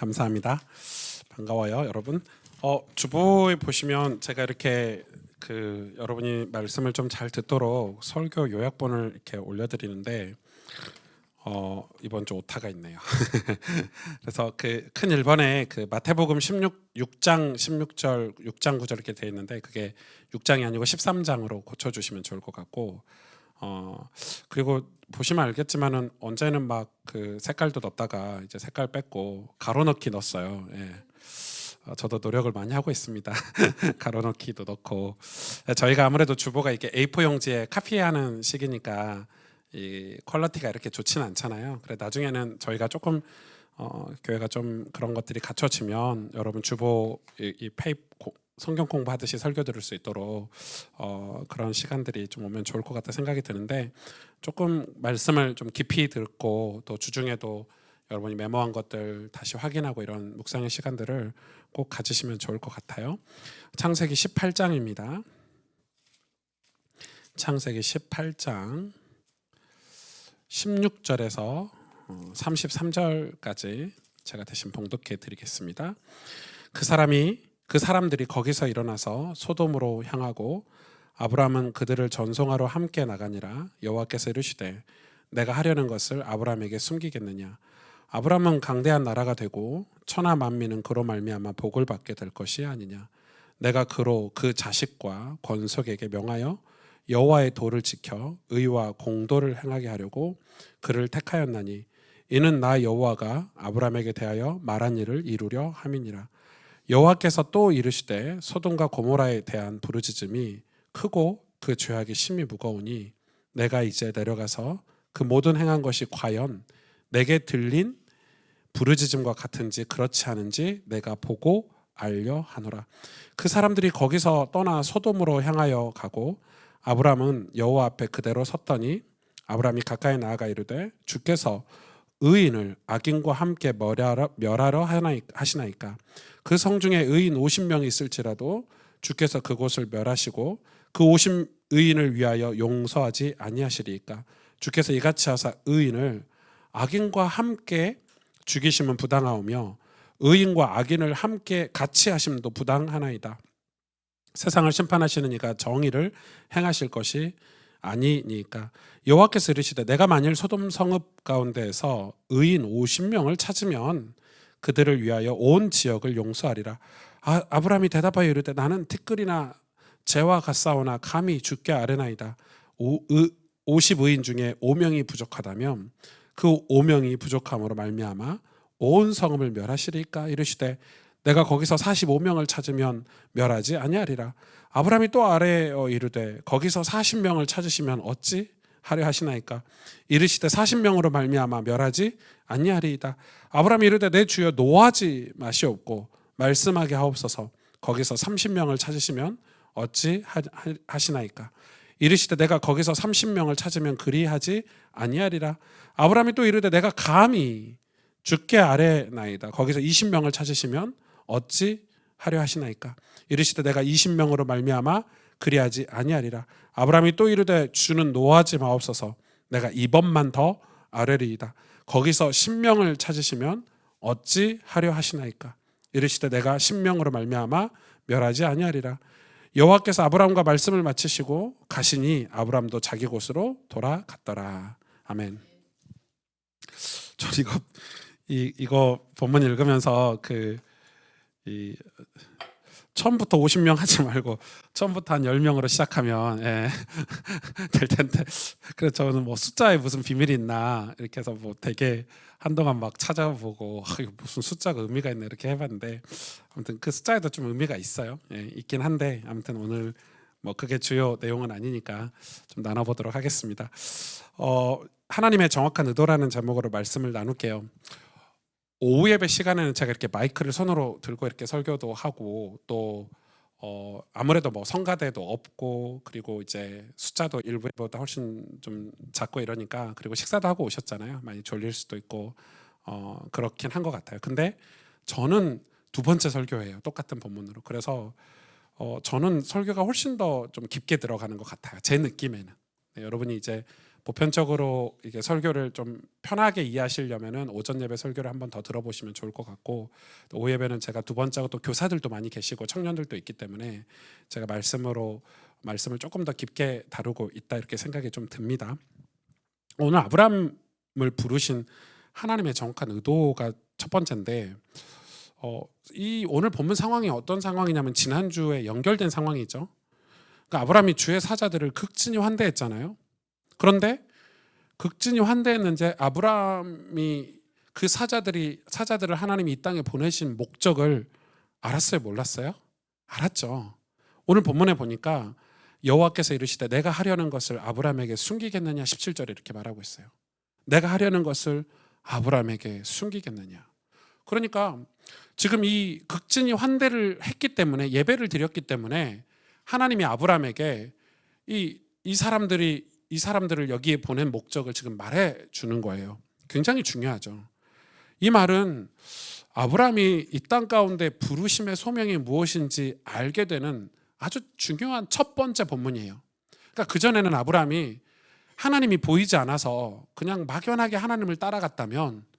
감사합니다. 반가워요, 여러분. 주보에 보시면 제가 이렇게 여러분이 말씀을 좀 잘 듣도록 설교 요약본을 이렇게 올려드리는데 이번 주 오타가 있네요. 그래서 큰 1번에 마태복음 6장 16절 6장 9절 이렇게 돼 있는데 그게 6장이 아니고 13장으로 고쳐주시면 좋을 것 같고 그리고 보시면 알겠지만은 언제는 막 색깔도 넣었다가 이제 색깔 뺐고 가로 넣기 넣었어요. 예. 저도 노력을 많이 하고 있습니다. 가로 넣기도 넣고 저희가 아무래도 주보가 이렇게 A4 용지에 카피하는 시기니까 이 퀄리티가 이렇게 좋지는 않잖아요. 그래 나중에는 저희가 조금 교회가 좀 그런 것들이 갖춰지면 여러분 주보 이 성경 공부하듯이 설교 들을 수 있도록 그런 시간들이 좀 오면 좋을 것 같다 생각이 드는데 조금 말씀을 좀 깊이 듣고 또 주중에도 여러분이 메모한 것들 다시 확인하고 이런 묵상의 시간들을 꼭 가지시면 좋을 것 같아요. 창세기 18장입니다. 창세기 18장 16절에서 33절까지 제가 대신 봉독해 드리겠습니다. 그 사람들이 거기서 일어나서 소돔으로 향하고 아브라함은 그들을 전송하러 함께 나가니라. 여호와께서 이르시되 내가 하려는 것을 아브라함에게 숨기겠느냐. 아브라함은 강대한 나라가 되고 천하 만민은 그로 말미암아 복을 받게 될 것이 아니냐. 내가 그로 그 자식과 권속에게 명하여 여호와의 도를 지켜 의와 공도를 행하게 하려고 그를 택하였나니 이는 나 여호와가 아브라함에게 대하여 말한 일을 이루려 함이니라. 여호와께서 또 이르시되 소돔과 고모라에 대한 부르짖음이 크고 그 죄악이 심히 무거우니 내가 이제 내려가서 그 모든 행한 것이 과연 내게 들린 부르짖음과 같은지 그렇지 않은지 내가 보고 알려 하노라. 그 사람들이 거기서 떠나 소돔으로 향하여 가고 아브라함은 여호와 앞에 그대로 섰더니 아브라함이 가까이 나아가 이르되 주께서 의인을 악인과 함께 멸하러 하시나이까. 그 성중에 의인 50명이 있을지라도 주께서 그곳을 멸하시고 그 50의인을 위하여 용서하지 아니하시리이까. 주께서 이같이 하사 의인을 악인과 함께 죽이심은 부당하오며 의인과 악인을 함께 같이 하심도 부당하나이다. 세상을 심판하시는 이가 정의를 행하실 것이 아니니까. 여호와께서 이르시되 내가 만일 소돔 성읍 가운데에서 의인 50명을 찾으면 그들을 위하여 온 지역을 용서하리라. 아브라함이 대답하여 이르되 나는 티끌이나 재와 같사오나 감히 주께 아뢰나이다. 50의인 중에 5명이 부족하다면 그 5명이 부족함으로 말미암아 온 성읍을 멸하시리까. 이르시되 내가 거기서 45명을 찾으면 멸하지 아니하리라. 아브라함이 또 아뢰어 이르되 거기서 40명을 찾으시면 어찌 하려 하시나이까. 이르시되 40명으로 말미암아 멸하지 아니하리이다. 아브라함이 이르되 내 주여 노하지 마시옵고 말씀하게 하옵소서. 거기서 30명을 찾으시면 어찌 하시나이까. 이르시되 내가 거기서 30명을 찾으면 그리하지 아니하리라. 아브라함이 또 이르되 내가 감히 주께 아뢰나이다. 거기서 20명을 찾으시면 어찌 하려 하시나이까. 이르시되 내가 20명으로 말미암아 그리하지 아니하리라. 아브라함이 또 이르되 주는 노하지 마옵소서. 내가 이번만 더 아뢰리이다. 거기서 10명을 찾으시면 어찌 하려 하시나이까. 이르시되 내가 10명으로 말미암아 멸하지 아니하리라. 여호와께서 아브라함과 말씀을 마치시고 가시니 아브라함도 자기 곳으로 돌아갔더라. 아멘. 저 이거 본문 읽으면서 처음부터 50명 하지 말고 처음부터 한 10명으로 시작하면 될 텐데. 그래서 저는 뭐 숫자에 무슨 비밀이 있나 이렇게 해서 뭐 되게 한동안 막 찾아보고 무슨 숫자가 의미가 있나 이렇게 해봤는데 아무튼 그 숫자에도 좀 의미가 있어요. 있긴 한데 아무튼 오늘 뭐 그게 주요 내용은 아니니까 좀 나눠보도록 하겠습니다. 하나님의 정확한 의도라는 제목으로 말씀을 나눌게요. 오후 예배 시간에는 제가 이렇게 마이크를 손으로 들고 이렇게 설교도 하고 또 아무래도 뭐 성가대도 없고 그리고 이제 숫자도 일부보다 훨씬 좀 작고 이러니까 그리고 식사도 하고 오셨잖아요. 많이 졸릴 수도 있고 그렇긴 한 것 같아요. 근데 저는 두 번째 설교예요. 똑같은 본문으로. 그래서 저는 설교가 훨씬 더 좀 깊게 들어가는 것 같아요. 제 느낌에는. 네, 여러분이 이제 보편적으로 이게 설교를 좀 편하게 이해하시려면은 오전 예배 설교를 한번 더 들어보시면 좋을 것 같고, 또 오후 예배는 제가 두 번째고 또 교사들도 많이 계시고 청년들도 있기 때문에 제가 말씀을 조금 더 깊게 다루고 있다 이렇게 생각이 좀 듭니다. 오늘 아브라함을 부르신 하나님의 정확한 의도가 첫 번째인데, 이 오늘 본문 상황이 어떤 상황이냐면 지난주에 연결된 상황이죠. 그러니까 아브라함이 주의 사자들을 극진히 환대했잖아요. 그런데 극진히 환대했는데 아브라함이 그 사자들을 하나님이 이 땅에 보내신 목적을 알았어요, 몰랐어요? 알았죠. 오늘 본문에 보니까 여호와께서 이르시되 내가 하려는 것을 아브라함에게 숨기겠느냐 17절에 이렇게 말하고 있어요. 내가 하려는 것을 아브라함에게 숨기겠느냐. 그러니까 지금 이 극진히 환대를 했기 때문에, 예배를 드렸기 때문에 하나님이 아브라함에게 이 사람들을 여기에 보낸 목적을 지금 말해 주는 거예요. 굉장히 중요하죠. 이 말은 아브라함이 이 땅 가운데 부르심의 소명이 무엇인지 알게 되는 아주 중요한 첫 번째 본문이에요. 그러니까 그전에는 아브라함이 하나님이 보이지 않아서 그냥 막연하게 하나님을 따라갔다면,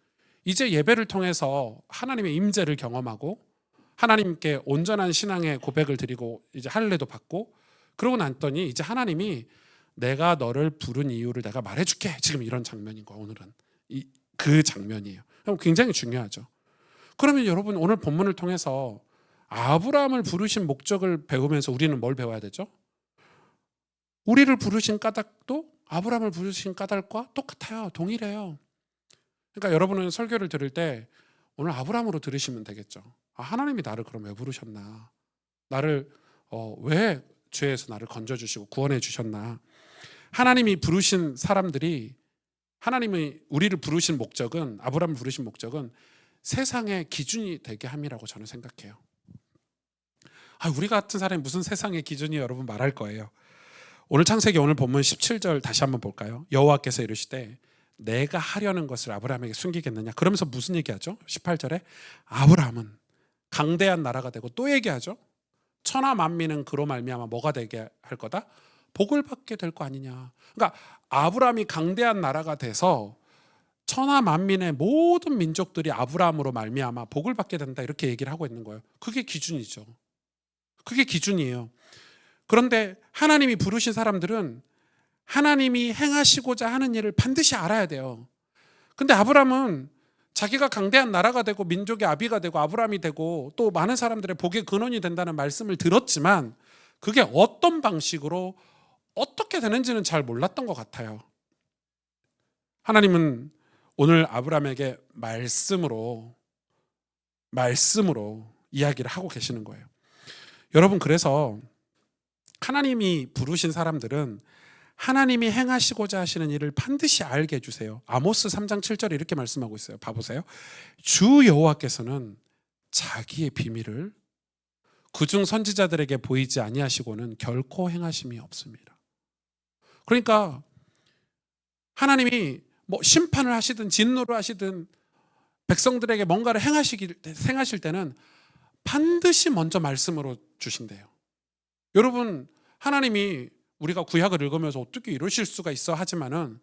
이제 예배를 통해서 하나님의 임재를 경험하고 하나님께 온전한 신앙의 고백을 드리고 이제 할례도 받고, 그러고 났더니 이제 하나님이 내가 너를 부른 이유를 내가 말해줄게. 지금 이런 장면인 거야. 오늘은 그 장면이에요. 굉장히 중요하죠. 그러면 여러분, 오늘 본문을 통해서 아브라함을 부르신 목적을 배우면서 우리는 뭘 배워야 되죠? 우리를 부르신 까닭도 아브라함을 부르신 까닭과 똑같아요. 동일해요. 그러니까 여러분은 설교를 들을 때 오늘 아브라함으로 들으시면 되겠죠. 하나님이 나를 그럼 왜 부르셨나? 나를 왜 죄에서 나를 건져주시고 구원해 주셨나? 하나님이 부르신 사람들이, 하나님이 우리를 부르신 목적은, 아브라함을 부르신 목적은 세상의 기준이 되게 함이라고 저는 생각해요. 우리 같은 사람이 무슨 세상의 기준이, 여러분 말할 거예요. 오늘 창세기 오늘 본문 17절 다시 한번 볼까요? 여호와께서 이르시되 내가 하려는 것을 아브라함에게 숨기겠느냐. 그러면서 무슨 얘기하죠? 18절에 아브라함은 강대한 나라가 되고, 또 얘기하죠. 천하 만민은 그로 말미암아 뭐가 되게 할 거다? 복을 받게 될 거 아니냐. 그러니까 아브라함이 강대한 나라가 돼서 천하 만민의 모든 민족들이 아브라함으로 말미암아 복을 받게 된다, 이렇게 얘기를 하고 있는 거예요. 그게 기준이죠. 그게 기준이에요. 그런데 하나님이 부르신 사람들은 하나님이 행하시고자 하는 일을 반드시 알아야 돼요. 근데 아브라함은 자기가 강대한 나라가 되고 민족의 아비가 되고 아브라함이 되고 또 많은 사람들의 복의 근원이 된다는 말씀을 들었지만, 그게 어떤 방식으로 어떻게 되는지는 잘 몰랐던 것 같아요. 하나님은 오늘 아브라함에게 말씀으로 이야기를 하고 계시는 거예요. 여러분, 그래서 하나님이 부르신 사람들은 하나님이 행하시고자 하시는 일을 반드시 알게 해주세요. 아모스 3장 7절에 이렇게 말씀하고 있어요. 봐보세요. 주 여호와께서는 자기의 비밀을 그중 선지자들에게 보이지 아니하시고는 결코 행하심이 없습니다. 그러니까 하나님이 심판을 하시든 진노를 하시든 백성들에게 뭔가를 행하실 때는 반드시 먼저 말씀으로 주신대요. 여러분, 하나님이 우리가 구약을 읽으면서 어떻게 이러실 수가 있어 하지만은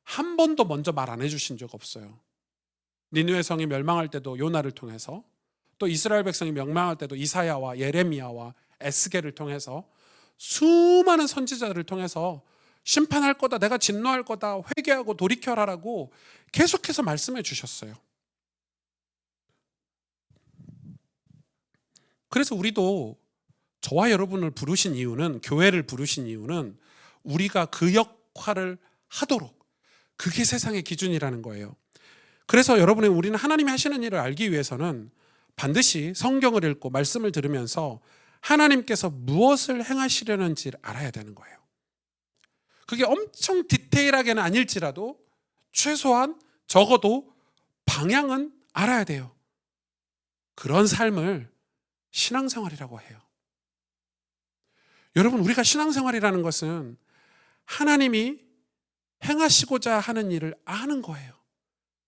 한 번도 먼저 말 안 해주신 적 없어요. 니느웨 성이 멸망할 때도 요나를 통해서, 또 이스라엘 백성이 멸망할 때도 이사야와 예레미야와 에스겔을 통해서, 수많은 선지자들을 통해서 심판할 거다, 내가 진노할 거다, 회개하고 돌이켜라라고 계속해서 말씀해 주셨어요. 그래서 우리도, 저와 여러분을 부르신 이유는, 교회를 부르신 이유는 우리가 그 역할을 하도록, 그게 세상의 기준이라는 거예요. 그래서 여러분이, 우리는 하나님이 하시는 일을 알기 위해서는 반드시 성경을 읽고 말씀을 들으면서 하나님께서 무엇을 행하시려는지를 알아야 되는 거예요. 그게 엄청 디테일하게는 아닐지라도 최소한 적어도 방향은 알아야 돼요. 그런 삶을 신앙생활이라고 해요. 여러분, 우리가 신앙생활이라는 것은 하나님이 행하시고자 하는 일을 아는 거예요.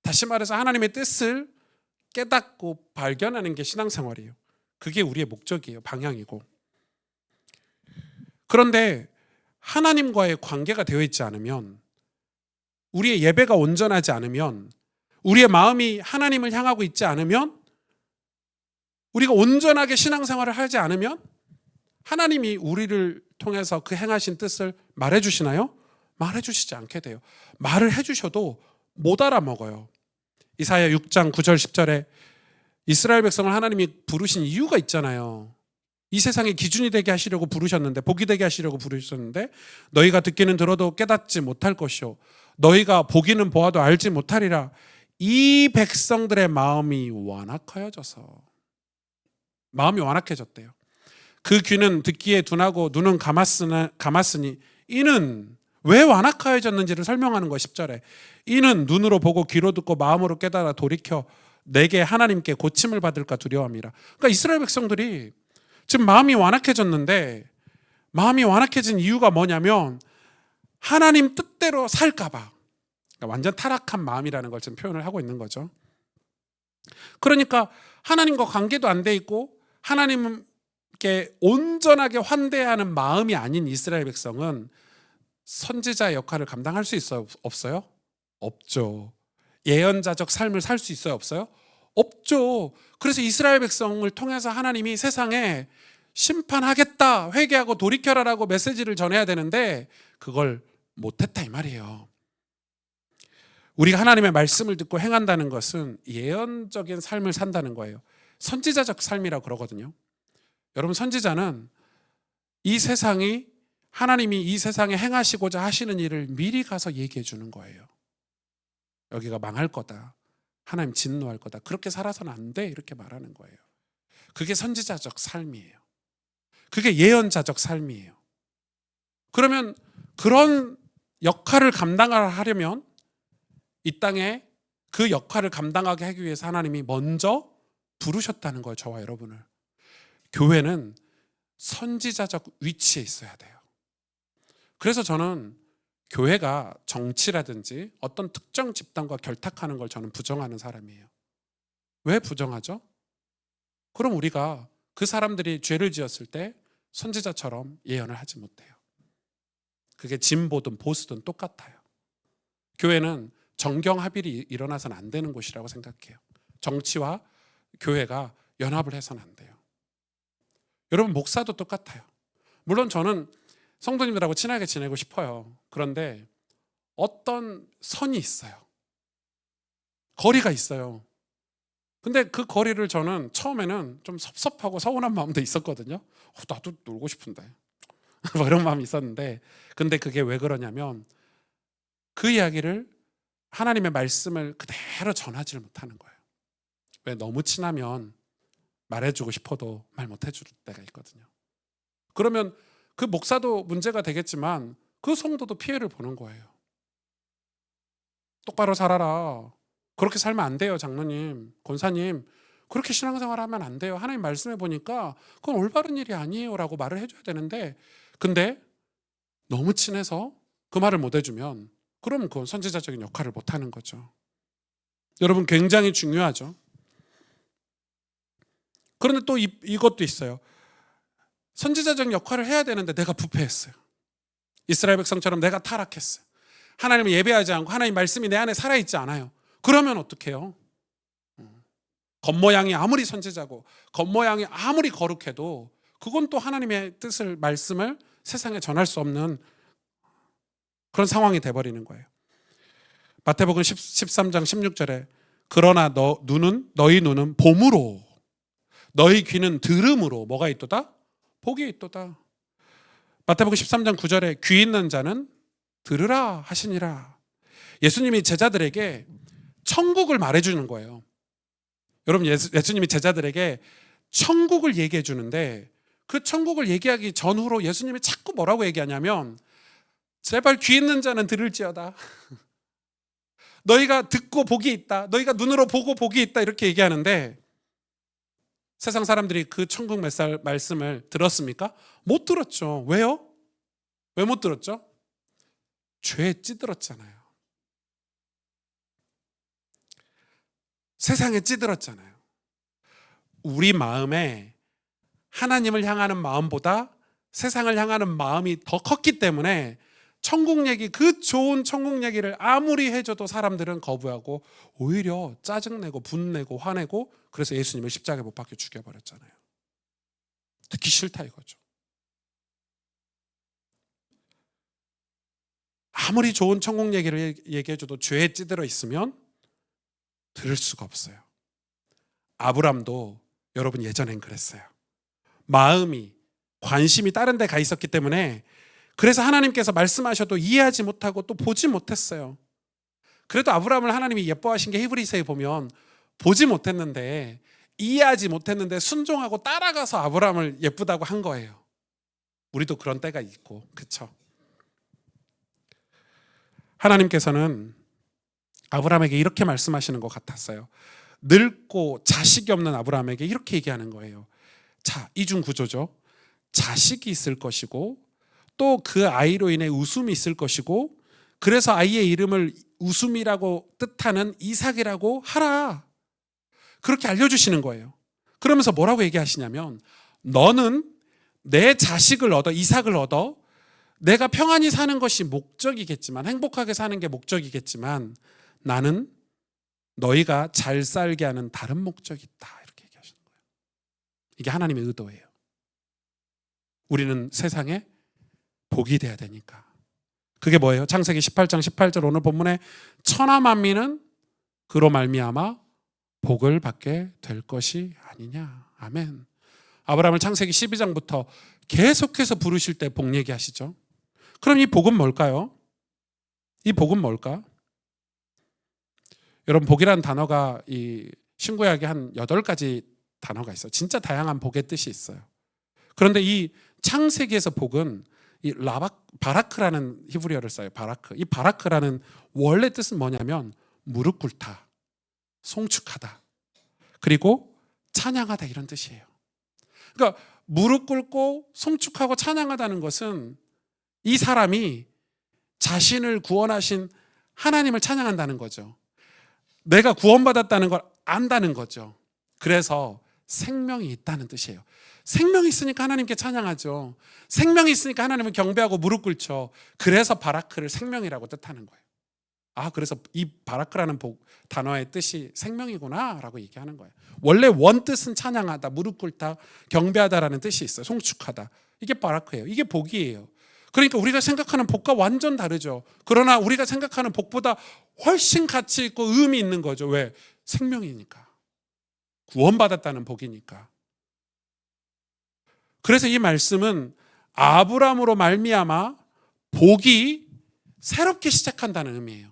다시 말해서 하나님의 뜻을 깨닫고 발견하는 게 신앙생활이에요. 그게 우리의 목적이에요. 방향이고. 그런데 하나님과의 관계가 되어 있지 않으면 우리의 예배가 온전하지 않으면, 우리의 마음이 하나님을 향하고 있지 않으면, 우리가 온전하게 신앙생활을 하지 않으면 하나님이 우리를 통해서 그 행하신 뜻을 말해주시나요? 말해주시지 않게 돼요. 말을 해주셔도 못 알아먹어요. 이사야 6장 9절 10절에 이스라엘 백성을 하나님이 부르신 이유가 있잖아요. 이 세상의 기준이 되게 하시려고 부르셨는데, 복이 되게 하시려고 부르셨는데, 너희가 듣기는 들어도 깨닫지 못할 것이요 너희가 보기는 보아도 알지 못하리라. 이 백성들의 마음이 완악하여져서, 마음이 완악해졌대요. 그 귀는 듣기에 둔하고 눈은 감았으니 이는 왜 완악하여졌는지를 설명하는 거예요. 10절에 이는 눈으로 보고 귀로 듣고 마음으로 깨달아 돌이켜 내게 하나님께 고침을 받을까 두려움이라. 그러니까 이스라엘 백성들이 지금 마음이 완악해졌는데, 마음이 완악해진 이유가 뭐냐면 하나님 뜻대로 살까 봐. 그러니까 완전 타락한 마음이라는 걸 지금 표현을 하고 있는 거죠. 그러니까 하나님과 관계도 안 돼 있고 하나님께 온전하게 환대하는 마음이 아닌 이스라엘 백성은 선지자의 역할을 감당할 수 있어요? 없어요? 없죠. 예언자적 삶을 살 수 있어요? 없어요? 없죠. 그래서 이스라엘 백성을 통해서 하나님이 세상에 심판하겠다, 회개하고 돌이켜라라고 메시지를 전해야 되는데 그걸 못했다 이 말이에요. 우리가 하나님의 말씀을 듣고 행한다는 것은 예언적인 삶을 산다는 거예요. 선지자적 삶이라고 그러거든요. 여러분, 선지자는 이 세상이, 하나님이 이 세상에 행하시고자 하시는 일을 미리 가서 얘기해 주는 거예요. 여기가 망할 거다, 하나님 진노할 거다, 그렇게 살아서는 안 돼, 이렇게 말하는 거예요. 그게 선지자적 삶이에요. 그게 예언자적 삶이에요. 그러면 그런 역할을 감당하려면 이 땅에 그 역할을 감당하게 하기 위해서 하나님이 먼저 부르셨다는 거예요. 저와 여러분을. 교회는 선지자적 위치에 있어야 돼요. 그래서 저는 교회가 정치라든지 어떤 특정 집단과 결탁하는 걸 저는 부정하는 사람이에요. 왜 부정하죠? 그럼 우리가 그 사람들이 죄를 지었을 때 선지자처럼 예언을 하지 못해요. 그게 진보든 보수든 똑같아요. 교회는 정경합일이 일어나서는 안 되는 곳이라고 생각해요. 정치와 교회가 연합을 해서는 안 돼요. 여러분, 목사도 똑같아요. 물론 저는 성도님들하고 친하게 지내고 싶어요. 그런데 어떤 선이 있어요. 거리가 있어요. 근데 그 거리를 저는 처음에는 좀 섭섭하고 서운한 마음도 있었거든요. 나도 놀고 싶은데 뭐 이런 마음이 있었는데, 근데 그게 왜 그러냐면 그 이야기를, 하나님의 말씀을 그대로 전하지를 못하는 거예요. 왜? 너무 친하면 말해주고 싶어도 말 못해줄 때가 있거든요. 그러면 그 목사도 문제가 되겠지만 그 성도도 피해를 보는 거예요. 똑바로 살아라, 그렇게 살면 안 돼요, 장로님, 권사님, 그렇게 신앙생활 하면 안 돼요, 하나님 말씀해 보니까 그건 올바른 일이 아니에요 라고 말을 해줘야 되는데, 근데 너무 친해서 그 말을 못 해주면 그럼 그건 선지자적인 역할을 못하는 거죠. 여러분, 굉장히 중요하죠. 그런데 또 이것도 있어요. 선지자적 역할을 해야 되는데 내가 부패했어요. 이스라엘 백성처럼 내가 타락했어요. 하나님을 예배하지 않고 하나님 말씀이 내 안에 살아있지 않아요. 그러면 어떡해요? 겉모양이 아무리 선지자고 겉모양이 아무리 거룩해도 그건 또 하나님의 뜻을, 말씀을 세상에 전할 수 없는 그런 상황이 돼버리는 거예요. 마태복음 13장 16절에 그러나 너희 눈은 봄으로 너희 귀는 들음으로 뭐가 있도다? 복이 있도다. 마태복음 13장 9절에 귀 있는 자는 들으라 하시니라. 예수님이 제자들에게 천국을 말해주는 거예요. 여러분, 예수님이 제자들에게 천국을 얘기해 주는데 그 천국을 얘기하기 전후로 예수님이 자꾸 뭐라고 얘기하냐면 제발 귀 있는 자는 들을지어다. 너희가 듣고 복이 있다, 너희가 눈으로 보고 복이 있다, 이렇게 얘기하는데 세상 사람들이 그 천국 말씀을 들었습니까? 못 들었죠. 왜요? 왜 못 들었죠? 죄에 찌들었잖아요. 세상에 찌들었잖아요. 우리 마음에 하나님을 향하는 마음보다 세상을 향하는 마음이 더 컸기 때문에 천국 얘기, 그 좋은 천국 얘기를 아무리 해줘도 사람들은 거부하고 오히려 짜증내고 분내고 화내고, 그래서 예수님을 십자가에 못 박혀 죽여버렸잖아요. 듣기 싫다 이거죠. 아무리 좋은 천국 얘기를 얘기해줘도 죄에 찌들어 있으면 들을 수가 없어요. 아브람도 여러분 예전엔 그랬어요. 마음이, 관심이 다른 데 가 있었기 때문에, 그래서 하나님께서 말씀하셔도 이해하지 못하고 또 보지 못했어요. 그래도 아브라함을 하나님이 예뻐하신 게 히브리서에 보면 보지 못했는데, 이해하지 못했는데 순종하고 따라가서 아브라함을 예쁘다고 한 거예요. 우리도 그런 때가 있고, 그렇죠? 하나님께서는 아브라함에게 이렇게 말씀하시는 것 같았어요. 늙고 자식이 없는 아브라함에게 이렇게 얘기하는 거예요. 자, 이중 구조죠. 자식이 있을 것이고, 또 그 아이로 인해 웃음이 있을 것이고, 그래서 아이의 이름을 웃음이라고 뜻하는 이삭이라고 하라. 그렇게 알려주시는 거예요. 그러면서 뭐라고 얘기하시냐면, 너는 내 자식을 얻어, 이삭을 얻어, 내가 평안히 사는 것이 목적이겠지만, 행복하게 사는 게 목적이겠지만, 나는 너희가 잘 살게 하는 다른 목적이 있다. 이렇게 얘기하시는 거예요. 이게 하나님의 의도예요. 우리는 세상에 복이 돼야 되니까. 그게 뭐예요? 창세기 18장 18절 오늘 본문에 천하 만민은 그로 말미암아 복을 받게 될 것이 아니냐. 아멘. 아브라함을 창세기 12장부터 계속해서 부르실 때 복 얘기하시죠. 그럼 이 복은 뭘까요? 이 복은 뭘까? 여러분, 복이라는 단어가 이 신구약에 한 8가지 단어가 있어요. 진짜 다양한 복의 뜻이 있어요. 그런데 이 창세기에서 복은 이 바라크라는 히브리어를 써요. 바라크. 이 바라크라는 원래 뜻은 뭐냐면 무릎 꿇다, 송축하다, 그리고 찬양하다, 이런 뜻이에요. 그러니까 무릎 꿇고 송축하고 찬양하다는 것은 이 사람이 자신을 구원하신 하나님을 찬양한다는 거죠. 내가 구원받았다는 걸 안다는 거죠. 그래서 생명이 있다는 뜻이에요. 생명이 있으니까 하나님께 찬양하죠. 생명이 있으니까 하나님을 경배하고 무릎 꿇죠. 그래서 바라크를 생명이라고 뜻하는 거예요. 아, 그래서 이 바라크라는 단어의 뜻이 생명이구나 라고 얘기하는 거예요. 원래 원뜻은 찬양하다, 무릎 꿇다, 경배하다라는 뜻이 있어요. 송축하다. 이게 바라크예요. 이게 복이에요. 그러니까 우리가 생각하는 복과 완전 다르죠. 그러나 우리가 생각하는 복보다 훨씬 가치 있고 의미 있는 거죠. 왜? 생명이니까. 구원받았다는 복이니까. 그래서 이 말씀은 아브라함으로 말미암아 복이 새롭게 시작한다는 의미예요.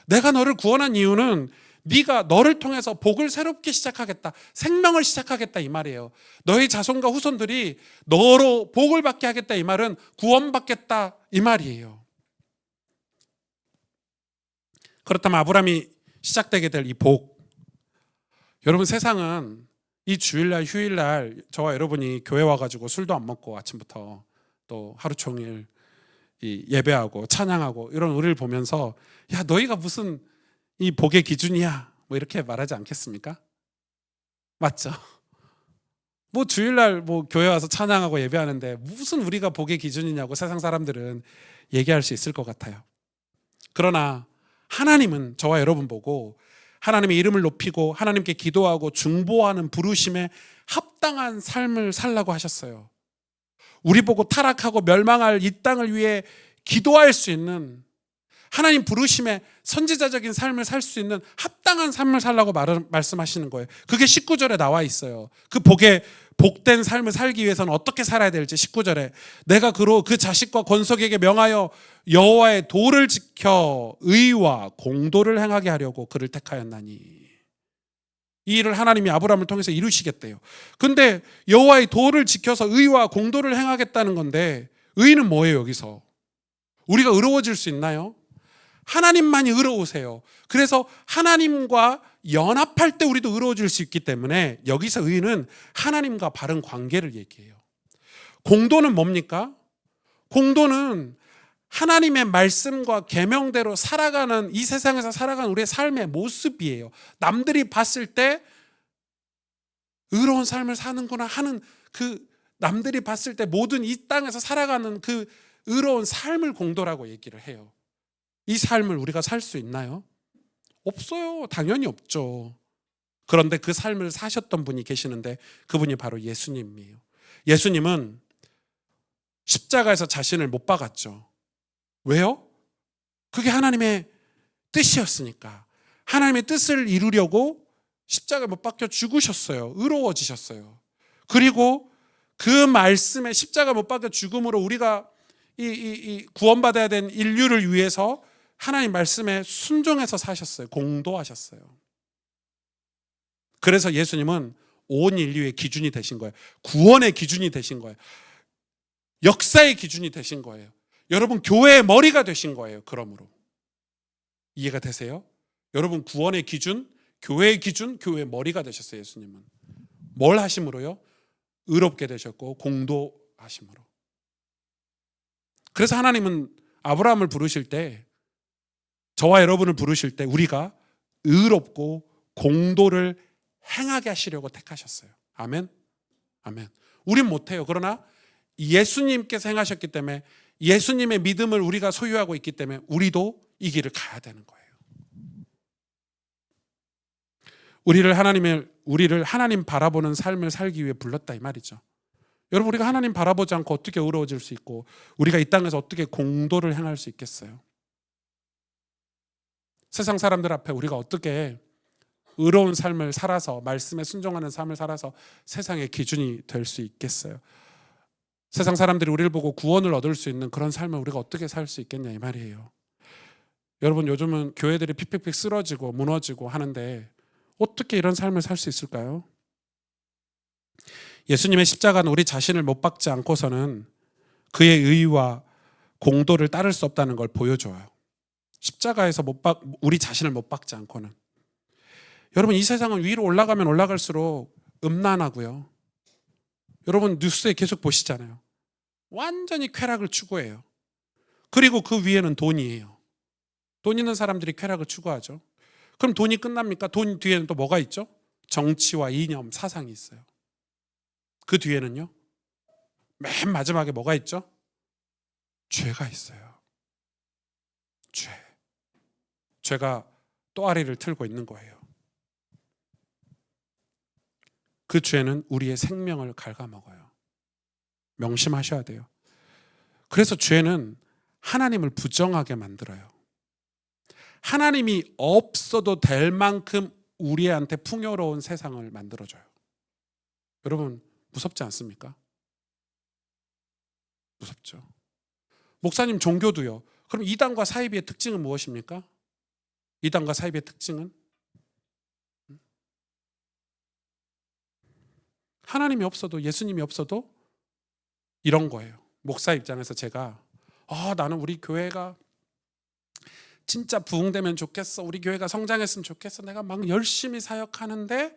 내가 너를 구원한 이유는 네가 너를 통해서 복을 새롭게 시작하겠다, 생명을 시작하겠다, 이 말이에요. 너희 자손과 후손들이 너로 복을 받게 하겠다, 이 말은 구원받겠다, 이 말이에요. 그렇다면 아브라함이 시작되게 될 이 복, 여러분, 세상은 이 주일날 휴일날 저와 여러분이 교회 와가지고 술도 안 먹고 아침부터 또 하루 종일 이 예배하고 찬양하고 이런 우리를 보면서, 야, 너희가 무슨 이 복의 기준이야, 뭐 이렇게 말하지 않겠습니까? 맞죠? 뭐 주일날 뭐 교회 와서 찬양하고 예배하는데 무슨 우리가 복의 기준이냐고 세상 사람들은 얘기할 수 있을 것 같아요. 그러나 하나님은 저와 여러분 보고 하나님의 이름을 높이고 하나님께 기도하고 중보하는 부르심에 합당한 삶을 살라고 하셨어요. 우리 보고 타락하고 멸망할 이 땅을 위해 기도할 수 있는, 하나님 부르심에 선지자적인 삶을 살 수 있는 합당한 삶을 살라고 말씀하시는 거예요. 그게 19절에 나와 있어요. 그 복된 삶을 살기 위해서는 어떻게 살아야 될지 19절에 내가 그로 그 자식과 권속에게 명하여 여호와의 도를 지켜 의와 공도를 행하게 하려고 그를 택하였나니. 이 일을 하나님이 아브라함을 통해서 이루시겠대요. 근데 여호와의 도를 지켜서 의와 공도를 행하겠다는 건데, 의는 뭐예요? 여기서 우리가 의로워질 수 있나요? 하나님만이 의로우세요. 그래서 하나님과 연합할 때 우리도 의로워질 수 있기 때문에 여기서 의는 하나님과 바른 관계를 얘기해요. 공도는 뭡니까? 공도는 하나님의 말씀과 계명대로 살아가는, 이 세상에서 살아가는 우리의 삶의 모습이에요. 남들이 봤을 때 의로운 삶을 사는구나 하는, 그 남들이 봤을 때 모든 이 땅에서 살아가는 그 의로운 삶을 공도라고 얘기를 해요. 이 삶을 우리가 살 수 있나요? 없어요. 당연히 없죠. 그런데 그 삶을 사셨던 분이 계시는데 그분이 바로 예수님이에요. 예수님은 십자가에서 자신을 못 박았죠. 왜요? 그게 하나님의 뜻이었으니까. 하나님의 뜻을 이루려고 십자가에 못 박혀 죽으셨어요. 의로워지셨어요. 그리고 그 말씀에 십자가 못 박혀 죽음으로 우리가 이 구원받아야 된 인류를 위해서 하나님 말씀에 순종해서 사셨어요. 공도하셨어요. 그래서 예수님은 온 인류의 기준이 되신 거예요. 구원의 기준이 되신 거예요. 역사의 기준이 되신 거예요. 여러분 교회의 머리가 되신 거예요. 그러므로 이해가 되세요? 여러분 구원의 기준, 교회의 기준, 교회의 머리가 되셨어요. 예수님은 뭘 하심으로요? 의롭게 되셨고 공도하심으로. 그래서 하나님은 아브라함을 부르실 때, 저와 여러분을 부르실 때 우리가 의롭고 공도를 행하게 하시려고 택하셨어요. 아멘. 아멘. 우린 못해요. 그러나 예수님께서 행하셨기 때문에, 예수님의 믿음을 우리가 소유하고 있기 때문에 우리도 이 길을 가야 되는 거예요. 우리를 하나님 바라보는 삶을 살기 위해 불렀다 이 말이죠. 여러분 우리가 하나님 바라보지 않고 어떻게 의로워질 수 있고 우리가 이 땅에서 어떻게 공도를 행할 수 있겠어요? 세상 사람들 앞에 우리가 어떻게 의로운 삶을 살아서, 말씀에 순종하는 삶을 살아서 세상의 기준이 될 수 있겠어요? 세상 사람들이 우리를 보고 구원을 얻을 수 있는 그런 삶을 우리가 어떻게 살 수 있겠냐 이 말이에요. 여러분 요즘은 교회들이 픽픽픽 쓰러지고 무너지고 하는데 어떻게 이런 삶을 살 수 있을까요? 예수님의 십자가는 우리 자신을 못 박지 않고서는 그의 의와 공도를 따를 수 없다는 걸 보여줘요. 십자가에서 우리 자신을 못 박지 않고는. 여러분 이 세상은 위로 올라가면 올라갈수록 음란하고요. 여러분 뉴스에 계속 보시잖아요. 완전히 쾌락을 추구해요. 그리고 그 위에는 돈이에요. 돈 있는 사람들이 쾌락을 추구하죠. 그럼 돈이 끝납니까? 돈 뒤에는 또 뭐가 있죠? 정치와 이념, 사상이 있어요. 그 뒤에는요? 맨 마지막에 뭐가 있죠? 죄가 있어요. 죄가 또아리를 틀고 있는 거예요. 그 죄는 우리의 생명을 갉아먹어요. 명심하셔야 돼요. 그래서 죄는 하나님을 부정하게 만들어요. 하나님이 없어도 될 만큼 우리한테 풍요로운 세상을 만들어줘요. 여러분 무섭지 않습니까? 무섭죠. 목사님 종교도요. 그럼 이단과 사이비의 특징은 무엇입니까? 이단과 사이비의 특징은 하나님이 없어도, 예수님이 없어도 이런 거예요. 목사 입장에서 제가 나는 우리 교회가 진짜 부흥되면 좋겠어. 우리 교회가 성장했으면 좋겠어. 내가 막 열심히 사역하는데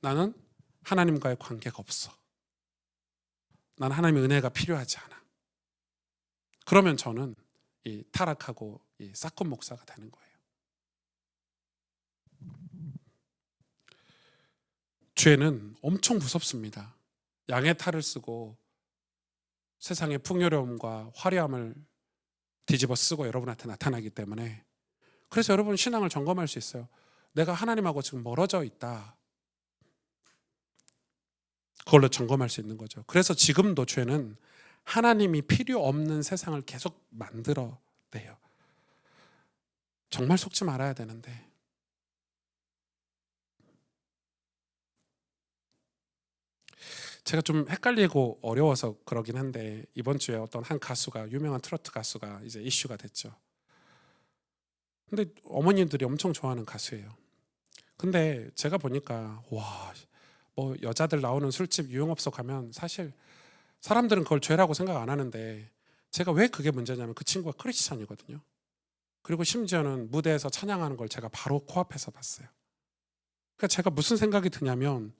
나는 하나님과의 관계가 없어. 나는 하나님의 은혜가 필요하지 않아. 그러면 저는 이 타락하고 이 사건 목사가 되는 거예요. 죄는 엄청 무섭습니다. 양의 탈을 쓰고 세상의 풍요로움과 화려함을 뒤집어 쓰고 여러분한테 나타나기 때문에, 그래서 여러분 신앙을 점검할 수 있어요. 내가 하나님하고 지금 멀어져 있다. 그걸로 점검할 수 있는 거죠. 그래서 지금도 죄는 하나님이 필요 없는 세상을 계속 만들어내요. 정말 속지 말아야 되는데. 제가 좀 헷갈리고 어려워서 그러긴 한데, 이번 주에 어떤 한 가수가, 유명한 트로트 가수가 이제 이슈가 됐죠. 근데 어머님들이 엄청 좋아하는 가수예요. 근데 제가 보니까 뭐 여자들 나오는 술집, 유흥업소 가면 사실 사람들은 그걸 죄라고 생각 안 하는데, 제가 왜 그게 문제냐면 그 친구가 크리스찬이거든요. 그리고 심지어는 무대에서 찬양하는 걸 제가 바로 코앞에서 봤어요. 그러니까 제가 무슨 생각이 드냐면,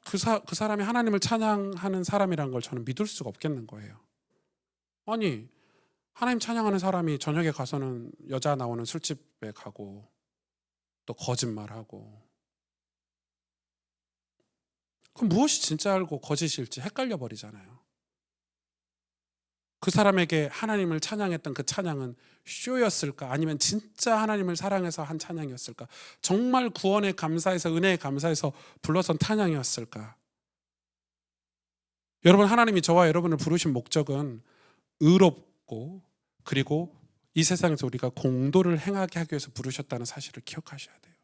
그 사람이 하나님을 찬양하는 사람이라는 걸 저는 믿을 수가 없겠는 거예요. 아니, 하나님 찬양하는 사람이 저녁에 가서는 여자 나오는 술집에 가고 또 거짓말하고, 그럼 무엇이 진짜일고 거짓일지 헷갈려 버리잖아요. 그 사람에게 하나님을 찬양했던 그 찬양은 쇼였을까? 아니면 진짜 하나님을 사랑해서 한 찬양이었을까? 정말 구원에 감사해서, 은혜에 감사해서 불러선 찬양이었을까? 여러분, 하나님이 저와 여러분을 부르신 목적은 의롭고, 그리고 이 세상에서 우리가 공도를 행하게 하기 위해서 부르셨다는 사실을 기억하셔야 돼요.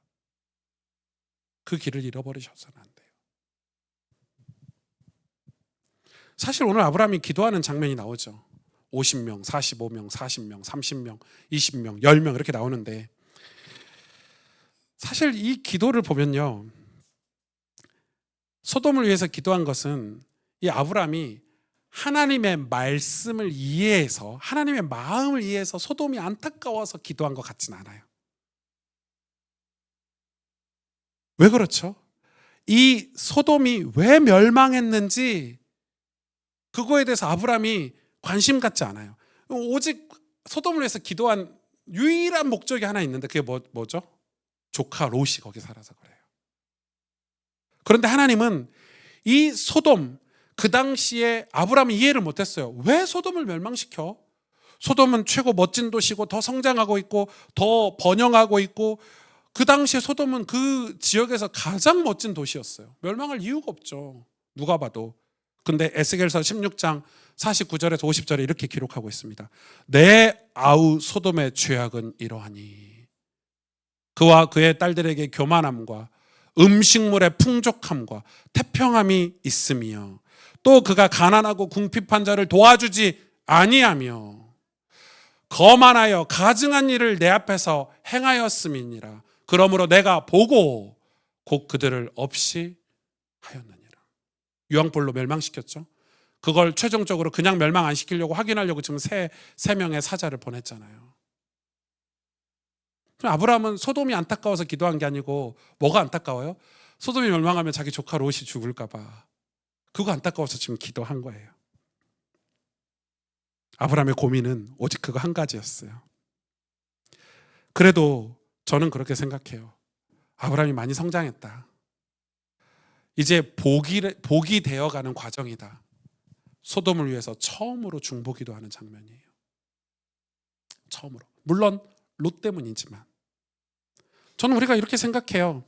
그 길을 잃어버리셔서는 안 돼요. 사실 오늘 아브라함이 기도하는 장면이 나오죠. 50명, 45명, 40명, 30명, 20명, 10명 이렇게 나오는데, 사실 이 기도를 보면요, 소돔을 위해서 기도한 것은 이 아브라함이 하나님의 말씀을 이해해서, 하나님의 마음을 이해해서 소돔이 안타까워서 기도한 것 같지는 않아요. 왜 그렇죠? 이 소돔이 왜 멸망했는지 그거에 대해서 아브라함이 관심 갖지 않아요. 오직 소돔을 위해서 기도한 유일한 목적이 하나 있는데, 그게 뭐죠? 조카 롯이 거기 살아서 그래요. 그런데 하나님은 이 소돔, 그 당시에 아브라함이 이해를 못했어요. 왜 소돔을 멸망시켜? 소돔은 최고 멋진 도시고 더 성장하고 있고 더 번영하고 있고, 그 당시에 소돔은 그 지역에서 가장 멋진 도시였어요. 멸망할 이유가 없죠, 누가 봐도. 근데 에스겔서 16장 49절에서 50절에 이렇게 기록하고 있습니다. 내 아우 소돔의 죄악은 이러하니 그와 그의 딸들에게 교만함과 음식물의 풍족함과 태평함이 있으며, 또 그가 가난하고 궁핍한 자를 도와주지 아니하며 거만하여 가증한 일을 내 앞에서 행하였음이니라. 그러므로 내가 보고 곧 그들을 없이 하였느니라. 유황불로 멸망시켰죠. 그걸 최종적으로 그냥 멸망 안 시키려고 확인하려고 지금 세 명의 사자를 보냈잖아요. 아브라함은 소돔이 안타까워서 기도한 게 아니고, 뭐가 안타까워요? 소돔이 멸망하면 자기 조카 롯이 죽을까 봐. 그거 안타까워서 지금 기도한 거예요. 아브라함의 고민은 오직 그거 한 가지였어요. 그래도 저는 그렇게 생각해요. 아브라함이 많이 성장했다. 이제 복이 되어가는 과정이다. 소돔을 위해서 처음으로 중보기도하는 장면이에요. 처음으로. 물론 롯 때문이지만. 저는 우리가 이렇게 생각해요.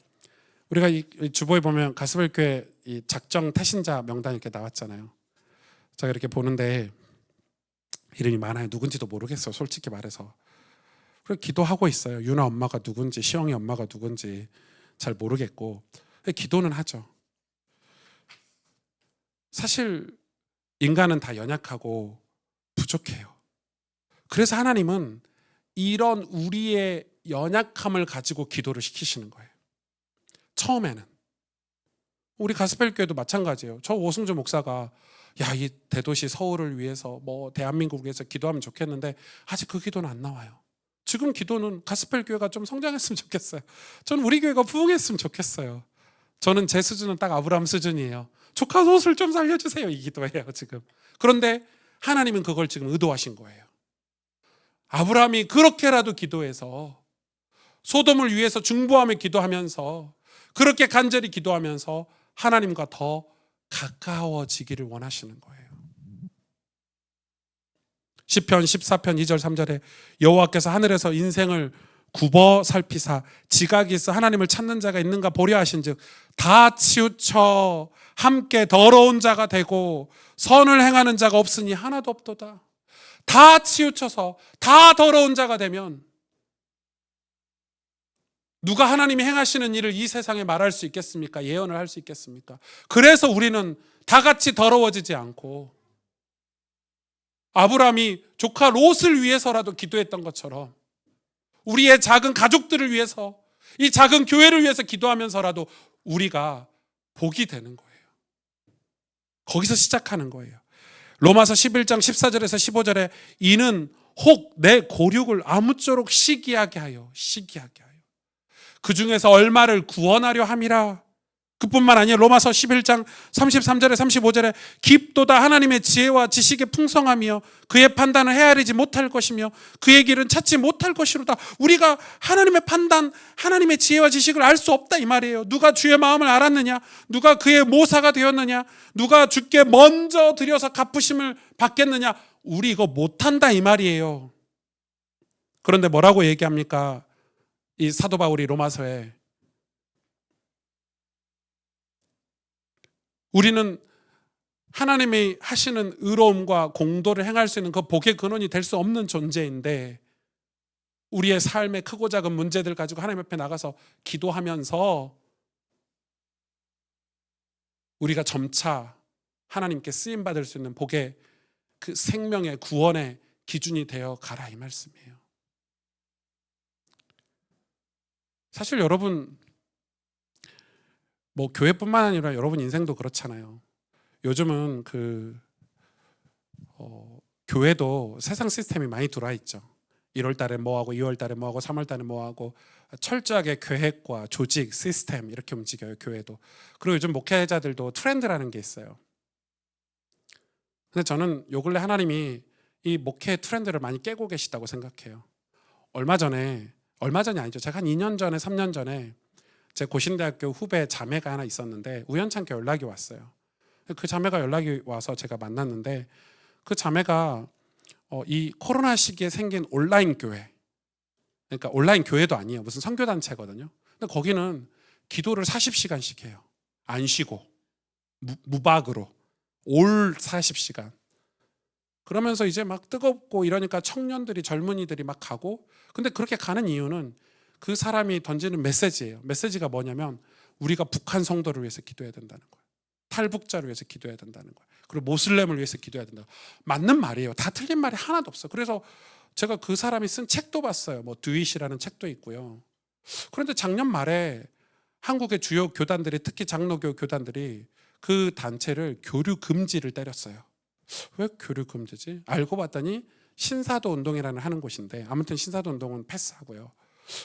우리가 이 주보에 보면 가스벨교회 이 작정 태신자 명단이 이렇게 나왔잖아요. 제가 이렇게 보는데 이름이 많아요. 누군지도 모르겠어요, 솔직히 말해서. 그리고 기도하고 있어요. 유나 엄마가 누군지, 시영이 엄마가 누군지 잘 모르겠고, 기도는 하죠. 사실 인간은 다 연약하고 부족해요. 그래서 하나님은 이런 우리의 연약함을 가지고 기도를 시키시는 거예요. 처음에는. 우리 가스펠교회도 마찬가지예요. 저 오승주 목사가 이 대도시 서울을 위해서, 대한민국을 위해서 기도하면 좋겠는데 아직 그 기도는 안 나와요. 지금 기도는 가스펠교회가 좀 성장했으면 좋겠어요. 저는 우리 교회가 부흥했으면 좋겠어요. 저는 제 수준은 딱 아브라함 수준이에요. 조카 롯을 좀 살려주세요, 이 기도예요 지금. 그런데 하나님은 그걸 지금 의도하신 거예요. 아브라함이 그렇게라도 기도해서, 소돔을 위해서 중보하며 기도하면서, 그렇게 간절히 기도하면서 하나님과 더 가까워지기를 원하시는 거예요. 시편 14편 2절 3절에 여호와께서 하늘에서 인생을 굽어 살피사 지각이 있어 하나님을 찾는 자가 있는가 보려 하신즉 다 치우쳐 함께 더러운 자가 되고 선을 행하는 자가 없으니 하나도 없도다. 다 치우쳐서 다 더러운 자가 되면 누가 하나님이 행하시는 일을 이 세상에 말할 수 있겠습니까? 예언을 할 수 있겠습니까? 그래서 우리는 다 같이 더러워지지 않고 아브라함이 조카 롯을 위해서라도 기도했던 것처럼 우리의 작은 가족들을 위해서, 이 작은 교회를 위해서 기도하면서라도 우리가 복이 되는 거예요. 거기서 시작하는 거예요. 로마서 11장 14절에서 15절에 이는 혹 내 고륙을 아무쪼록 시기하게 하여 그 중에서 얼마를 구원하려 함이라. 그뿐만 아니라 로마서 11장 33절에 35절에 깊도다 하나님의 지혜와 지식의 풍성함이요 그의 판단을 헤아리지 못할 것이며 그의 길은 찾지 못할 것이로다. 우리가 하나님의 판단, 하나님의 지혜와 지식을 알 수 없다 이 말이에요. 누가 주의 마음을 알았느냐? 누가 그의 모사가 되었느냐? 누가 주께 먼저 드려서 갚으심을 받겠느냐? 우리 이거 못한다 이 말이에요. 그런데 뭐라고 얘기합니까? 이 사도 바울이 로마서에 우리는 하나님이 하시는 의로움과 공도를 행할 수 있는 그 복의 근원이 될 수 없는 존재인데 우리의 삶의 크고 작은 문제들 가지고 하나님 앞에 나가서 기도하면서 우리가 점차 하나님께 쓰임받을 수 있는 복의 그 생명의 구원의 기준이 되어 가라 이 말씀이에요. 사실 여러분 뭐 교회뿐만 아니라 여러분 인생도 그렇잖아요. 요즘은 교회도 세상 시스템이 많이 들어와 있죠. 1월 달에 뭐하고 2월 달에 뭐하고 3월 달에 뭐하고 철저하게 계획과 조직, 시스템 이렇게 움직여요. 교회도. 그리고 요즘 목회자들도 트렌드라는 게 있어요. 근데 저는 요 근래 하나님이 이 목회 트렌드를 많이 깨고 계시다고 생각해요. 얼마 전이 아니죠. 제가 한 2년 전에 3년 전에 제 고신대학교 후배 자매가 하나 있었는데 우연찮게 연락이 왔어요. 그 자매가 연락이 와서 제가 만났는데 그 자매가 이 코로나 시기에 생긴 온라인 교회, 그러니까 온라인 교회도 아니에요. 무슨 선교단체거든요. 근데 거기는 기도를 40시간씩 해요. 안 쉬고 무박으로 올 40시간. 그러면서 이제 막 뜨겁고 이러니까 청년들이 젊은이들이 막 가고 근데 그렇게 가는 이유는 그 사람이 던지는 메시지예요. 메시지가 뭐냐면 우리가 북한 성도를 위해서 기도해야 된다는 거예요. 탈북자를 위해서 기도해야 된다는 거예요. 그리고 모슬렘을 위해서 기도해야 된다. 맞는 말이에요. 다 틀린 말이 하나도 없어요. 그래서 제가 그 사람이 쓴 책도 봤어요. 뭐 드윗이라는 책도 있고요. 그런데 작년 말에 한국의 주요 교단들이 특히 장로교 교단들이 그 단체를 교류 금지를 때렸어요. 왜 교류 금지지? 알고 봤더니 신사도 운동이라는 하는 곳인데 아무튼 신사도 운동은 패스하고요.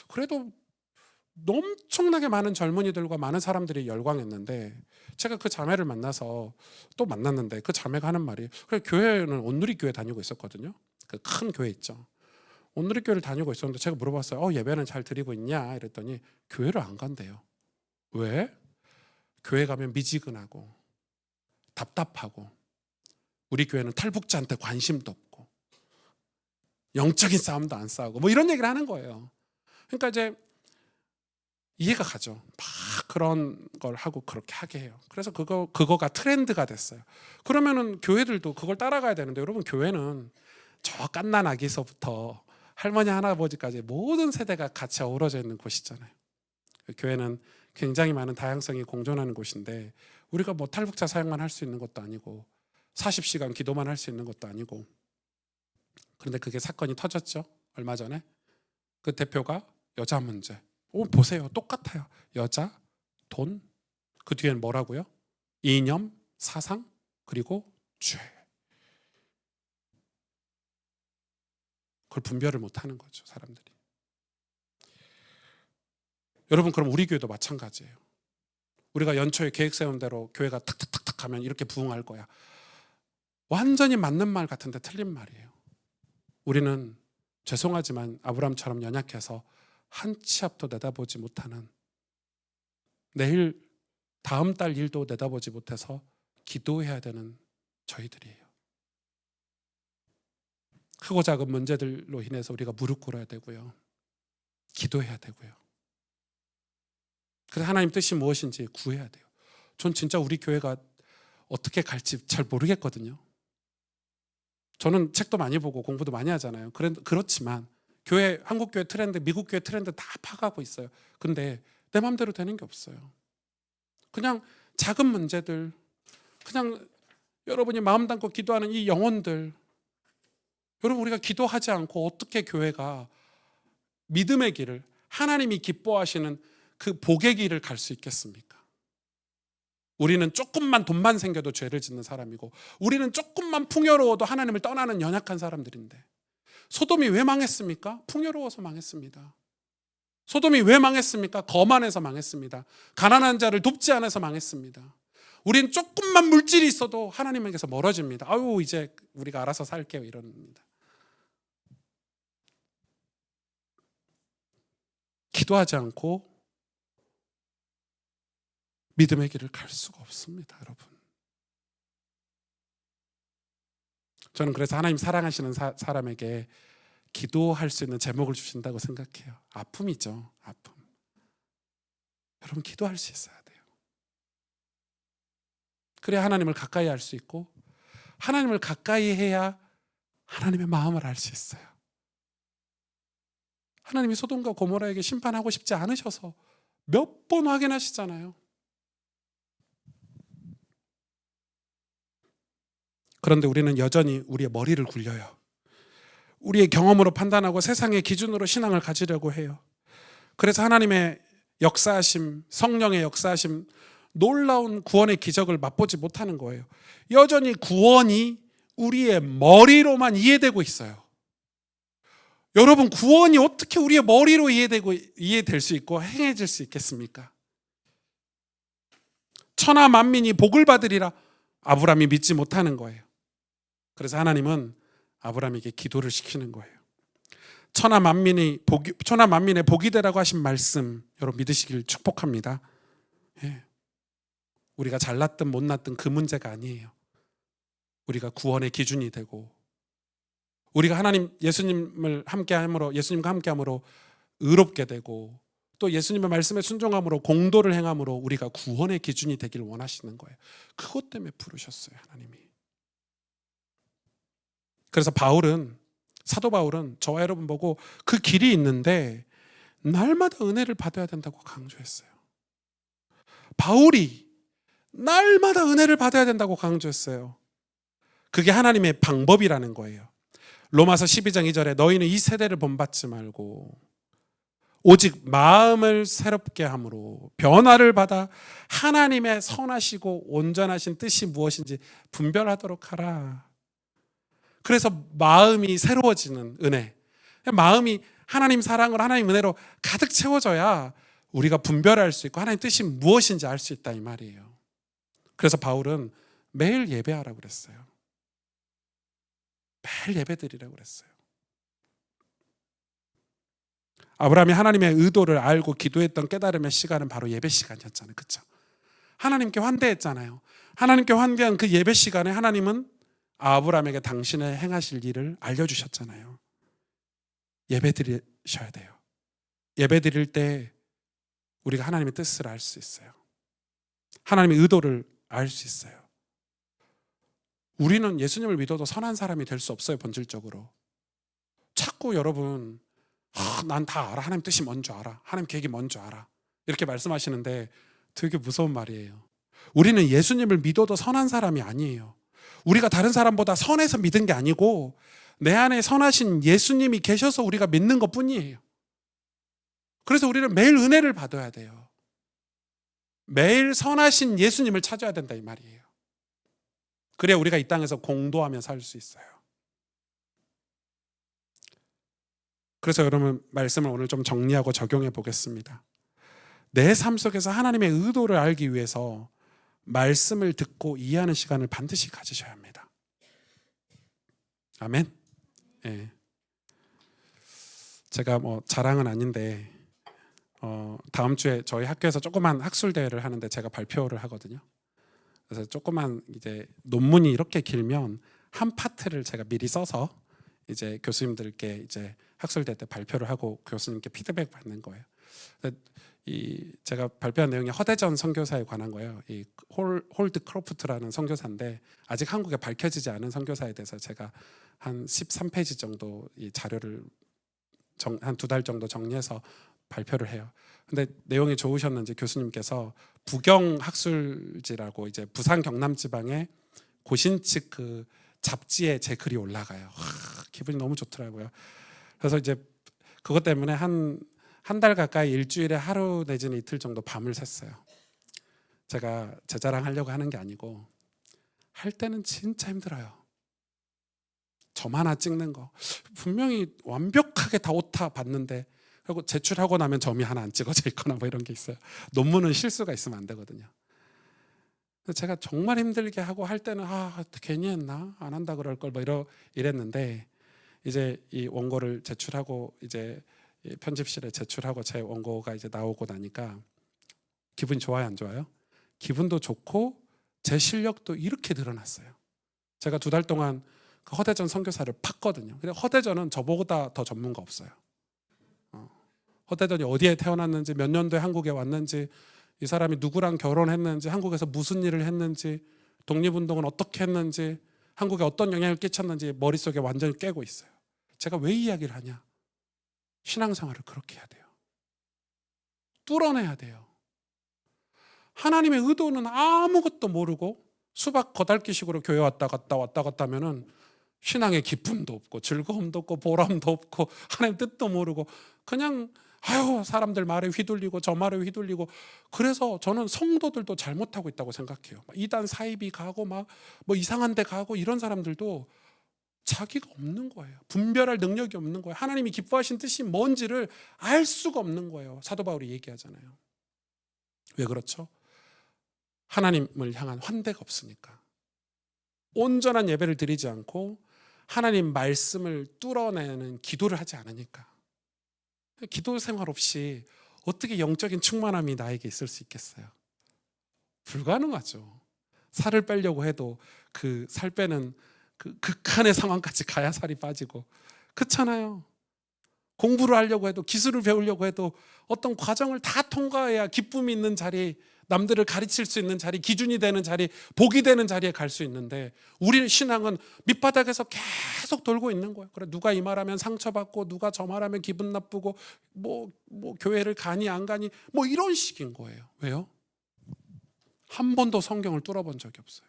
그래도 엄청나게 많은 젊은이들과 많은 사람들이 열광했는데 제가 그 자매를 만나서 또 만났는데 그 자매가 하는 말이 그래 교회는 온누리 교회 다니고 있었거든요. 그 큰 교회 있죠. 온누리 교회를 다니고 있었는데 제가 물어봤어요. 예배는 잘 드리고 있냐? 이랬더니 교회를 안 간대요. 왜? 교회 가면 미지근하고 답답하고 우리 교회는 탈북자한테 관심도 없고 영적인 싸움도 안 싸우고 뭐 이런 얘기를 하는 거예요. 그러니까 이제 이해가 가죠. 막 그런 걸 하고 그렇게 하게 해요. 그래서 그거가 트렌드가 됐어요. 그러면은 교회들도 그걸 따라가야 되는데 여러분 교회는 저 갓난 아기서부터 할머니 할아버지까지 모든 세대가 같이 어우러져 있는 곳이잖아요. 교회는 굉장히 많은 다양성이 공존하는 곳인데 우리가 뭐 탈북자 사역만 할 수 있는 것도 아니고 40시간 기도만 할 수 있는 것도 아니고 그런데 그게 사건이 터졌죠. 얼마 전에 그 대표가 여자 문제. 보세요. 똑같아요. 여자, 돈, 그 뒤엔 뭐라고요? 이념, 사상, 그리고 죄. 그걸 분별을 못하는 거죠. 사람들이. 여러분 그럼 우리 교회도 마찬가지예요. 우리가 연초에 계획 세운 대로 교회가 탁탁탁탁 하면 이렇게 부흥할 거야. 완전히 맞는 말 같은데 틀린 말이에요. 우리는 죄송하지만 아브라함처럼 연약해서 한 치 앞도 내다보지 못하는 내일 다음 달 일도 내다보지 못해서 기도해야 되는 저희들이에요. 크고 작은 문제들로 인해서 우리가 무릎 꿇어야 되고요. 기도해야 되고요. 그래서 하나님 뜻이 무엇인지 구해야 돼요. 전 진짜 우리 교회가 어떻게 갈지 잘 모르겠거든요. 저는 책도 많이 보고 공부도 많이 하잖아요. 그렇지만 교회, 한국 교회 트렌드, 미국 교회 트렌드 다 파가고 있어요. 근데 내 마음대로 되는 게 없어요. 그냥 작은 문제들, 그냥 여러분이 마음 담고 기도하는 이 영혼들, 여러분 우리가 기도하지 않고 어떻게 교회가 믿음의 길을 하나님이 기뻐하시는 그 복의 길을 갈 수 있겠습니까? 우리는 조금만 돈만 생겨도 죄를 짓는 사람이고 우리는 조금만 풍요로워도 하나님을 떠나는 연약한 사람들인데 소돔이 왜 망했습니까? 풍요로워서 망했습니다. 소돔이 왜 망했습니까? 거만해서 망했습니다. 가난한 자를 돕지 않아서 망했습니다. 우린 조금만 물질이 있어도 하나님에게서 멀어집니다. 아유, 이제 우리가 알아서 살게요, 이럽니다. 기도하지 않고 믿음의 길을 갈 수가 없습니다, 여러분. 저는 그래서 하나님 사랑하시는 사람에게 기도할 수 있는 제목을 주신다고 생각해요. 아픔이죠, 아픔. 여러분, 기도할 수 있어야 돼요. 그래야 하나님을 가까이 할 수 있고, 하나님을 가까이 해야 하나님의 마음을 알 수 있어요. 하나님이 소돔과 고모라에게 심판하고 싶지 않으셔서 몇 번 확인하시잖아요. 그런데 우리는 여전히 우리의 머리를 굴려요. 우리의 경험으로 판단하고 세상의 기준으로 신앙을 가지려고 해요. 그래서 하나님의 역사하심, 성령의 역사하심, 놀라운 구원의 기적을 맛보지 못하는 거예요. 여전히 구원이 우리의 머리로만 이해되고 있어요. 여러분, 구원이 어떻게 우리의 머리로 이해될 수 있고 행해질 수 있겠습니까? 천하 만민이 복을 받으리라 아브라함이 믿지 못하는 거예요. 그래서 하나님은 아브라함에게 기도를 시키는 거예요. 천하 만민의 복이 되라고 하신 말씀, 여러분 믿으시길 축복합니다. 예. 우리가 잘났든 못났든 그 문제가 아니에요. 우리가 구원의 기준이 되고, 우리가 예수님과 함께함으로 의롭게 되고, 또 예수님의 말씀에 순종함으로 공도를 행함으로 우리가 구원의 기준이 되길 원하시는 거예요. 그것 때문에 부르셨어요, 하나님이. 그래서 사도 바울은 저와 여러분 보고 그 길이 있는데 날마다 은혜를 받아야 된다고 강조했어요. 바울이 날마다 은혜를 받아야 된다고 강조했어요. 그게 하나님의 방법이라는 거예요. 로마서 12장 2절에 너희는 이 세대를 본받지 말고 오직 마음을 새롭게 함으로 변화를 받아 하나님의 선하시고 온전하신 뜻이 무엇인지 분별하도록 하라. 그래서 마음이 새로워지는 은혜, 마음이 하나님 사랑으로 하나님 은혜로 가득 채워져야 우리가 분별할 수 있고 하나님 뜻이 무엇인지 알 수 있다, 이 말이에요. 그래서 바울은 매일 예배하라고 그랬어요. 매일 예배드리라고 그랬어요. 아브라함이 하나님의 의도를 알고 기도했던 깨달음의 시간은 바로 예배 시간이었잖아요. 그렇죠? 하나님께 환대했잖아요. 하나님께 환대한 그 예배 시간에 하나님은 아브라함에게 당신의 행하실 일을 알려주셨잖아요. 예배 드리셔야 돼요. 예배 드릴 때 우리가 하나님의 뜻을 알 수 있어요. 하나님의 의도를 알 수 있어요. 우리는 예수님을 믿어도 선한 사람이 될 수 없어요, 본질적으로. 자꾸 여러분, 난 다 알아. 하나님 뜻이 뭔지 알아. 하나님 계획이 뭔지 알아. 이렇게 말씀하시는데 되게 무서운 말이에요. 우리는 예수님을 믿어도 선한 사람이 아니에요. 우리가 다른 사람보다 선해서 믿은 게 아니고 내 안에 선하신 예수님이 계셔서 우리가 믿는 것뿐이에요. 그래서 우리는 매일 은혜를 받아야 돼요. 매일 선하신 예수님을 찾아야 된다, 이 말이에요. 그래야 우리가 이 땅에서 공도하며 살 수 있어요. 그래서 여러분, 말씀을 오늘 좀 정리하고 적용해 보겠습니다. 내 삶 속에서 하나님의 의도를 알기 위해서 말씀을 듣고 이해하는 시간을 반드시 가지셔야 합니다. 아멘. 예. 제가 자랑은 아닌데 다음 주에 저희 학교에서 조그만 학술 대회를 하는데 제가 발표를 하거든요. 그래서 조그만 이제 논문이 이렇게 길면 한 파트를 제가 미리 써서 이제 교수님들께 이제 학술대 때 발표를 하고 교수님께 피드백 받는 거예요. 제가 발표한 내용이 허대전 선교사에 관한 거예요. 이 홀드 크로프트라는 선교사인데 아직 한국에 밝혀지지 않은 선교사에 대해서 제가 한 13페이지 정도 이 자료를 한 2달 정도 정리해서 발표를 해요. 근데 내용이 좋으셨는지 교수님께서 부경학술지라고 이제 부산 경남 지방의 고신측 그 잡지에 제 글이 올라가요. 기분이 너무 좋더라고요. 그래서 이제 그것 때문에 한 달 가까이 일주일에 하루 내지는 이틀 정도 밤을 샜어요. 제가 제 자랑하려고 하는 게 아니고 할 때는 진짜 힘들어요. 점 하나 찍는 거 분명히 완벽하게 다 오타 봤는데 그리고 제출하고 나면 점이 하나 안 찍어져 있거나 뭐 이런 게 있어요. 논문은 실수가 있으면 안 되거든요. 제가 정말 힘들게 하고 할 때는 괜히 했나? 안 한다 그럴 걸 뭐 이랬는데 이제 이 원고를 제출하고 이제 편집실에 제출하고 제 원고가 이제 나오고 나니까 기분이 좋아요, 안 좋아요? 기분도 좋고 제 실력도 이렇게 늘어났어요. 제가 2달 동안 그 허대전 선교사를 팠거든요. 근데 허대전은 저보다 더 전문가 없어요. 허대전이 어디에 태어났는지, 몇 년도에 한국에 왔는지, 이 사람이 누구랑 결혼했는지, 한국에서 무슨 일을 했는지, 독립운동은 어떻게 했는지, 한국에 어떤 영향을 끼쳤는지 머릿속에 완전히 깨고 있어요. 제가 왜 이야기를 하냐? 신앙생활을 그렇게 해야 돼요. 뚫어내야 돼요. 하나님의 의도는 아무것도 모르고 수박 거달기식으로 교회 왔다 갔다 하면은 신앙의 기쁨도 없고 즐거움도 없고 보람도 없고 하나님 뜻도 모르고 그냥 사람들 말에 휘둘리고 저 말에 휘둘리고. 그래서 저는 성도들도 잘못하고 있다고 생각해요. 이단 사이비 가고 뭐 이상한 데 가고 이런 사람들도 자기가 없는 거예요. 분별할 능력이 없는 거예요. 하나님이 기뻐하신 뜻이 뭔지를 알 수가 없는 거예요. 사도 바울이 얘기하잖아요. 왜 그렇죠? 하나님을 향한 환대가 없으니까. 온전한 예배를 드리지 않고 하나님 말씀을 뚫어내는 기도를 하지 않으니까. 기도 생활 없이 어떻게 영적인 충만함이 나에게 있을 수 있겠어요? 불가능하죠. 살을 빼려고 해도 그 살 빼는 그 극한의 상황까지 가야 살이 빠지고, 그렇잖아요. 공부를 하려고 해도, 기술을 배우려고 해도 어떤 과정을 다 통과해야 기쁨이 있는 자리, 남들을 가르칠 수 있는 자리, 기준이 되는 자리, 복이 되는 자리에 갈 수 있는데, 우리 신앙은 밑바닥에서 계속 돌고 있는 거예요. 그래, 누가 이 말하면 상처받고, 누가 저 말하면 기분 나쁘고, 뭐 교회를 가니 안 가니 뭐 이런 식인 거예요. 왜요? 한 번도 성경을 뚫어본 적이 없어요.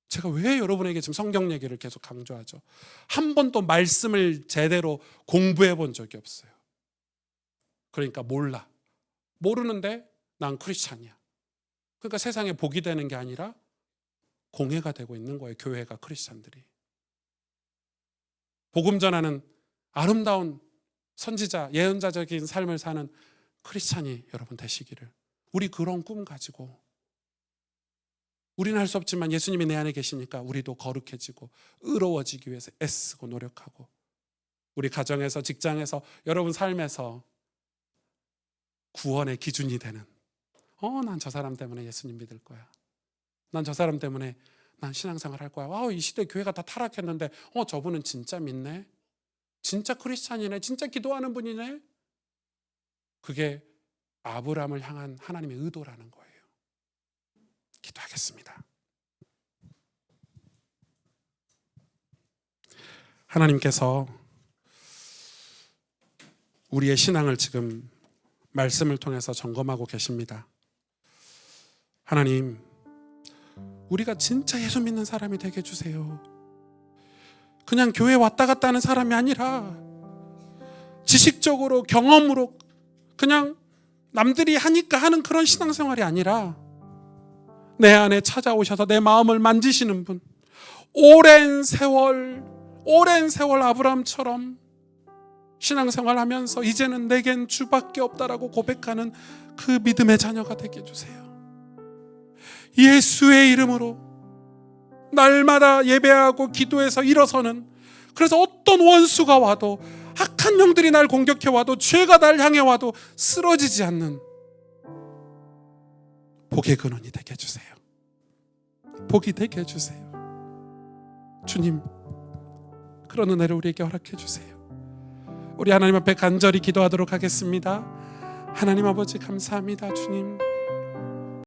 제가 왜 여러분에게 지금 성경 얘기를 계속 강조하죠? 한 번도 말씀을 제대로 공부해 본 적이 없어요. 그러니까 몰라. 모르는데 난 크리스찬이야. 그러니까 세상에 복이 되는 게 아니라 공해가 되고 있는 거예요. 교회가, 크리스찬들이. 복음 전하는 아름다운 선지자, 예언자적인 삶을 사는 크리스찬이 여러분 되시기를. 우리 그런 꿈 가지고, 우리는 할 수 없지만 예수님이 내 안에 계시니까 우리도 거룩해지고 의로워지기 위해서 애쓰고 노력하고, 우리 가정에서, 직장에서, 여러분 삶에서 구원의 기준이 되는, 난 저 사람 때문에 예수님 믿을 거야. 난 저 사람 때문에 난 신앙생활 할 거야. 이 시대 교회가 다 타락했는데 저분은 진짜 믿네. 진짜 크리스찬이네. 진짜 기도하는 분이네. 그게 아브라함을 향한 하나님의 의도라는 거예요. 기도하겠습니다. 하나님께서 우리의 신앙을 지금 말씀을 통해서 점검하고 계십니다. 하나님, 우리가 진짜 예수 믿는 사람이 되게 해주세요. 그냥 교회 왔다 갔다 하는 사람이 아니라 지식적으로, 경험으로 그냥 남들이 하니까 하는 그런 신앙생활이 아니라 내 안에 찾아오셔서 내 마음을 만지시는 분, 오랜 세월 아브라함처럼 신앙생활하면서 이제는 내겐 주밖에 없다라고 고백하는 그 믿음의 자녀가 되게 해주세요. 예수의 이름으로 날마다 예배하고 기도해서 일어서는, 그래서 어떤 원수가 와도, 악한 영들이 날 공격해 와도, 죄가 날 향해 와도 쓰러지지 않는 복의 근원이 되게 해주세요. 복이 되게 해주세요. 주님, 그런 은혜를 우리에게 허락해 주세요. 우리 하나님 앞에 간절히 기도하도록 하겠습니다. 하나님 아버지 감사합니다. 주님,